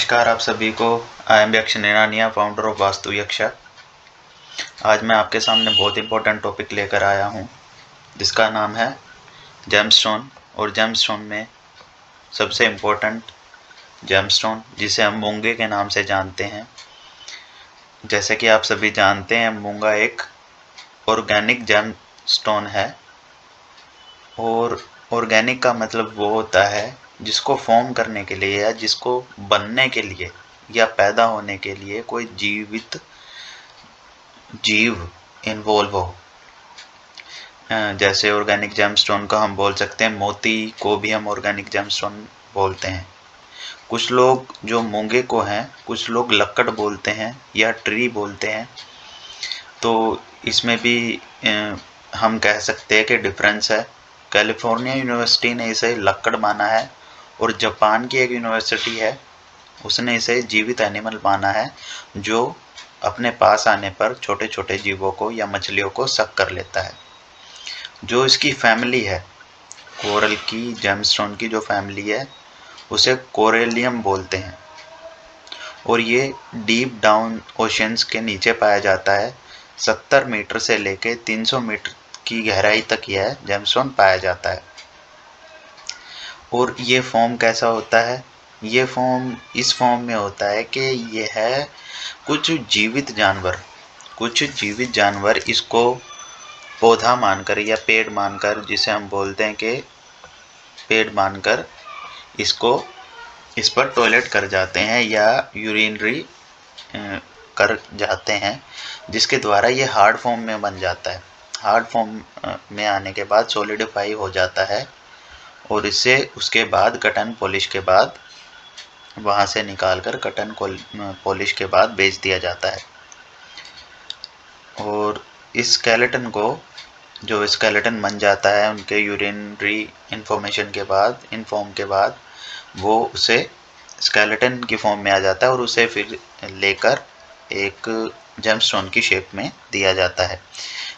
नमस्कार आप सभी को। आई एम यक्ष निरानिया, फाउंडर ऑफ वास्तु यक्षा। आज मैं आपके सामने बहुत इंपॉर्टेंट टॉपिक लेकर आया हूँ जिसका नाम है जेमस्टोन। और जेमस्टोन में सबसे इम्पोर्टेंट जेमस्टोन जिसे हम मूंगे के नाम से जानते हैं। जैसे कि आप सभी जानते हैं, मूंगा एक ऑर्गेनिक जेमस्टोन है। और ऑर्गेनिक का मतलब वो होता है जिसको फॉर्म करने के लिए या जिसको बनने के लिए या पैदा होने के लिए कोई जीवित जीव इन्वॉल्व हो। जैसे ऑर्गेनिक जेमस्टोन का हम बोल सकते हैं, मोती को भी हम ऑर्गेनिक जेमस्टोन बोलते हैं। कुछ लोग जो मूंगे को हैं, कुछ लोग लक्कड़ बोलते हैं या ट्री बोलते हैं। तो इसमें भी हम कह सकते हैं कि डिफरेंस है। कैलिफोर्निया यूनिवर्सिटी ने इसे लक्कड़ माना है और जापान की एक यूनिवर्सिटी है, उसने इसे जीवित एनिमल माना है जो अपने पास आने पर छोटे छोटे जीवों को या मछलियों को सक कर लेता है। जो इसकी फैमिली है, कोरल की जेमस्टोन की जो फैमिली है उसे कोरेलियम बोलते हैं। और ये डीप डाउन ओशंस के नीचे पाया जाता है। 70 मीटर से लेके 300 मीटर की गहराई तक यह जेमस्टोन पाया जाता है। और ये फॉर्म कैसा होता है? ये फॉर्म इस फॉर्म में होता है कि ये है कुछ जीवित जानवर इसको पौधा मानकर या पेड़ मानकर, जिसे हम बोलते हैं कि पेड़ मानकर इस पर टॉयलेट कर जाते हैं या यूरिनरी कर जाते हैं, जिसके द्वारा ये हार्ड फॉर्म में बन जाता है। हार्ड फॉर्म में आने के बाद सॉलिडिफाई हो जाता है और इसे उसके बाद कटन पॉलिश के बाद वहाँ से निकालकर कटन पॉलिश के बाद बेच दिया जाता है। और इस स्केलेटन को, जो स्केलेटन बन जाता है उनके यूरिनरी इन्फॉर्मेशन के बाद, इन्फॉर्म के बाद, वो उसे स्केलेटन की फॉर्म में आ जाता है और उसे फिर लेकर एक जेमस्टोन की शेप में दिया जाता है।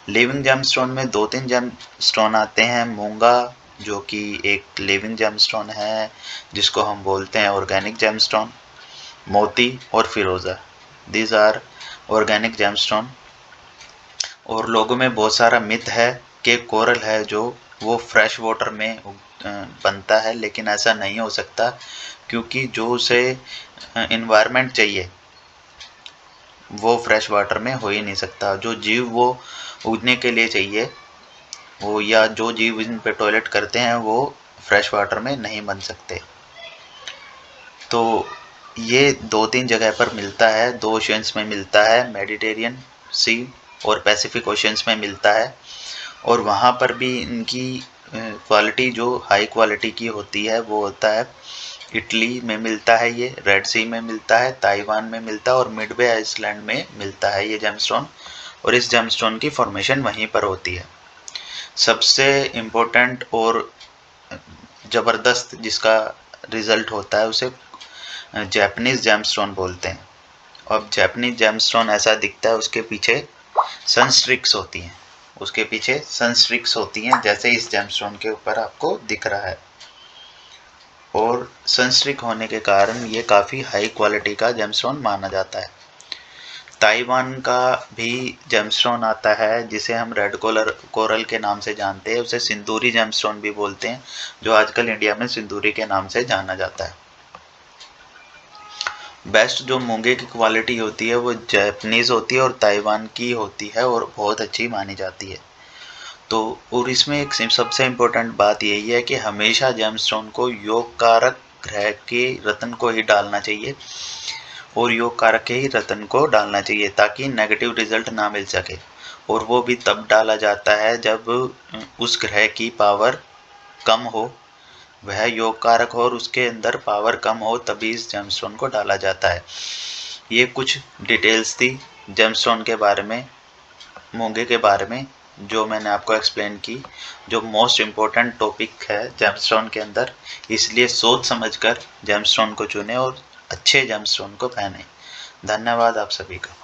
लिविंग जेमस्टोन में 2-3 जेमस्टोन आते हैं। मूंगा जो कि एक लिविंग जेमस्टोन है जिसको हम बोलते हैं ऑर्गेनिक जेमस्टोन। मोती और फिरोजा, दीज आर ऑर्गेनिक जेमस्टोन। और लोगों में बहुत सारा मिथ है कि कोरल है जो वो फ्रेश वाटर में बनता है, लेकिन ऐसा नहीं हो सकता क्योंकि जो उसे इन्वायरमेंट चाहिए वो फ्रेश वाटर में हो ही नहीं सकता। जो जीव वो उगने के लिए चाहिए, वो या जो जीव इन पे टॉयलेट करते हैं वो फ्रेश वाटर में नहीं बन सकते। तो ये 2-3 जगह पर मिलता है, 2 ओशंस में मिलता है, मेडिटेरियन सी और पैसिफिक ओशंस में मिलता है। और वहाँ पर भी इनकी क्वालिटी जो हाई क्वालिटी की होती है वो होता है, इटली में मिलता है, ये रेड सी में मिलता है, ताइवान में मिलता है और मिडवे आइसलैंड में मिलता है ये जेमस्टोन। और इस जेमस्टोन की फॉर्मेशन वहीं पर होती है। सबसे इम्पोर्टेंट और ज़बरदस्त जिसका रिज़ल्ट होता है उसे जैपनीज़ जेमस्टोन बोलते हैं। अब जैपनीज़ जेमस्टोन ऐसा दिखता है, उसके पीछे सनस्ट्रिक्स होती हैं, उसके पीछे सनस्ट्रिक्स होती हैं जैसे इस जेमस्टोन के ऊपर आपको दिख रहा है। और सनस्ट्रिक होने के कारण ये काफ़ी हाई क्वालिटी का जेमस्टोन माना जाता है। ताइवान का भी जेमस्टोन आता है जिसे हम रेड कोरल के नाम से जानते हैं, उसे सिंदूरी जेमस्टोन भी बोलते हैं, जो आजकल इंडिया में सिंदूरी के नाम से जाना जाता है। बेस्ट जो मूंगे की क्वालिटी होती है वो जैपनीज़ होती है और ताइवान की होती है और बहुत अच्छी मानी जाती है। तो और इसमें एक सबसे इम्पोर्टेंट बात यही है कि हमेशा जेमस्टोन को योग कारक ग्रह के रत्न को ही डालना चाहिए और योग कारक के ही रत्न को डालना चाहिए ताकि नेगेटिव रिजल्ट ना मिल सके। और वो भी तब डाला जाता है जब उस ग्रह की पावर कम हो, वह योग कारक हो और उसके अंदर पावर कम हो, तभी इस जेमस्टोन को डाला जाता है। ये कुछ डिटेल्स थी जेमस्टोन के बारे में, मूंगे के बारे में, जो मैंने आपको एक्सप्लेन की, जो मोस्ट इम्पोर्टेंट टॉपिक है जेमस्टोन के अंदर। इसलिए सोच समझकर जेमस्टोन को चुने और अच्छे जेमस्टोन को पहने। धन्यवाद आप सभी का।